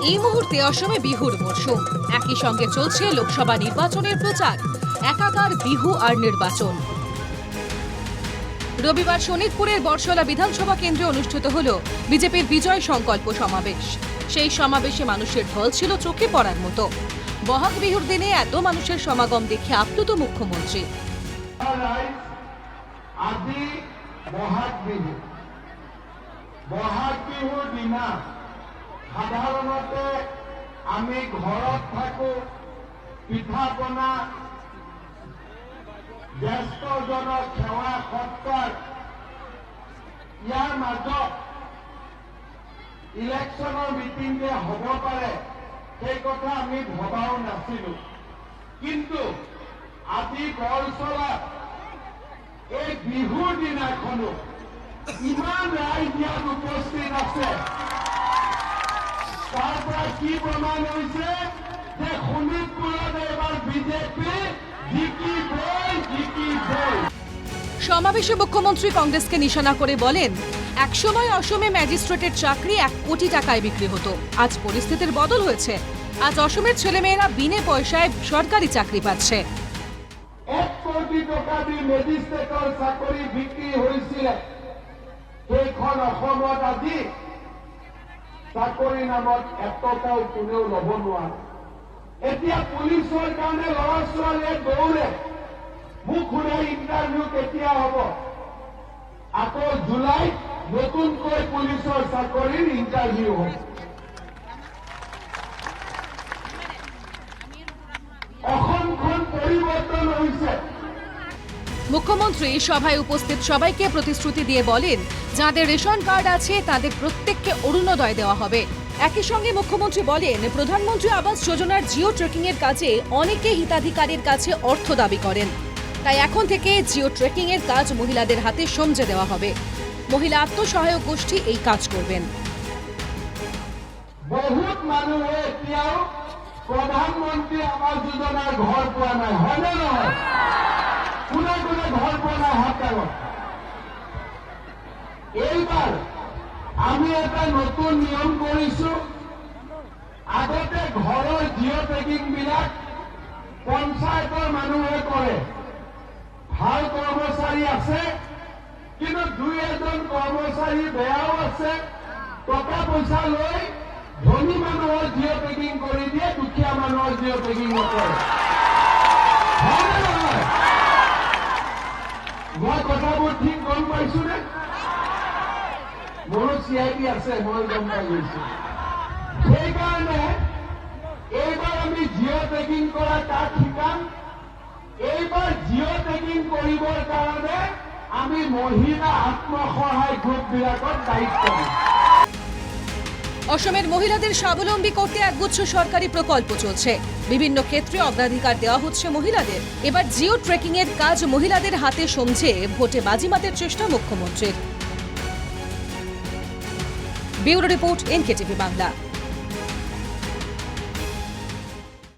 এই মুহূর্তে অসমে বিহুর মরশুম, একই সঙ্গে চলছে লোকসভা নির্বাচনের প্রচার। একাকার বিহু আর নির্বাচন। রবিবার শোনিতপুরের বর্ষলা বিধানসভা কেন্দ্রে অনুষ্ঠিত হল বিজেপির বিজয় সংকল্প সমাবেশ। সেই সমাবেশে মানুষের ঢল ছিল চোখে পড়ার মতো। বহাগ বিহুর দিনে এত মানুষের সমাগম দেখে আপ্লুত মুখ্যমন্ত্রী। বহাগ বিহুর দিনা সাধাৰণতে আমি ঘৰত থাকো, পিঠা পনা, জ্যেষ্ঠজনক সেৱা সৎকাৰ, ইয়াৰ মাজত ইলেকশ্যনৰ মিটিং যে হ'ব পাৰে সেই কথা আমি ভবাও নাছিলো। কিন্তু আজি বৰচলাত এই বিহুৰ দিনাখনো ইমান ৰাইজ ইয়াত উপস্থিত আছে, তাৰ পৰা কি প্ৰমাণ হৈছে যে শোণিতপুৰত এবাৰ বিজেপি জিকিবই। সমাবেশে মুখ্যমন্ত্রী কংগ্রেসকে নিশানা করে বলেন, একসময় অসমে ম্যাজিস্ট্রেটের চাকরি 1 কোটি টাকায় বিক্রি হতো। আজ পরিস্থিতির বদল হয়েছে। আজ অসমের ছেলেমেয়েরা বিনে পয়সায় সরকারি চাকরি পাচ্ছে। 1 কোটি টাকা দি ম্যাজিস্ট্রেটৰ চাকৰি বিক্ৰী হৈছিল। সেইখন অসমত আজি চাকৰি নামত 1 টকাও কোনেও ল'ব নোৱাৰে। এতিয়া পুলিচৰ কাৰণে ল'ৰা ছোৱালীয়ে দৌৰে। মোক সোধে ইণ্টাৰভিউ কেতিয়া হ'ব? আকৌ জুলাইত নতুনকৈ পুলিচৰ চাকৰিৰ ইণ্টাৰভিউ হ'ব। অসমখন পরিবর্তন হয়েছে। মুখ্যমন্ত্রী সভায় উপস্থিত সবাইকে প্রতিশ্রুতি দিয়ে বলেন, যাদের রেশন কার্ড আছে তাদের প্রত্যেককে অরুণোদয় দেওয়া হবে। একই সঙ্গে মুখ্যমন্ত্রী বলেন, প্রধানমন্ত্রী আবাস যোজনার জিও ট্রেকিং এর কাজে অনেকে হিতাধিকারীর কাছে অর্থ দাবি করেন। তাই এখন থেকে জিও ট্রেকিং এর কাজ মহিলাদের হাতে সমঝে দেওয়া হবে। মহিলা আত্মসহায়ক গোষ্ঠী এই কাজ করবেন। বহুত মানুহে এতিয়াও প্রধানমন্ত্রী আবাস যোজনার ঘর পোৱা নাই, হয় না নহয়? কোনে কোনে ঘর পোৱা নাই হাত দাঙক। এইবার আমি এটা নতুন নিয়ম কৰিছো। আগতে ঘৰৰ জিঅ' ট্ৰেকিং বিলাক পঞ্চায়তৰ মানুহে কৰে। ভাল কৰ্মচাৰী আছে, কিন্তু 2-এজন কৰ্মচাৰী বেয়াও আছে। টকা পইচা লৈ ধনী মানুহৰ জিঅ' ট্ৰেকিং কৰি দিয়ে, দুখীয়া মানুহৰ জিঅ' ট্ৰেকিং নকৰে। মই কথাবোৰ ঠিক গম পাইছো নে? মোৰো CID আছে, মই গম পাই গৈছো। সেইকাৰণে এইবাৰ আমি জিঅ' ট্ৰেকিং কৰা তাক শিকাম। এইবাৰ জিঅ' ট্ৰেকিং কৰিবৰ কাৰণে আমি মহিলা আত্মসহায়ক গ্রুপবিলাকক দায়িত্ব দিম। অসমের মহিলাদের স্বাবলম্বী করতে একগুচ্ছ সরকারি প্রকল্প চলছে। বিভিন্ন ক্ষেত্রে অগ্রাধিকার দেওয়া হচ্ছে মহিলাদের। এবার জিও ট্রেকিং এর কাজ মহিলাদের হাতে সমঝে ভোটে বাজিমাতের চেষ্টা মুখ্যমন্ত্রীর। Bureau report, NKTV Bangla.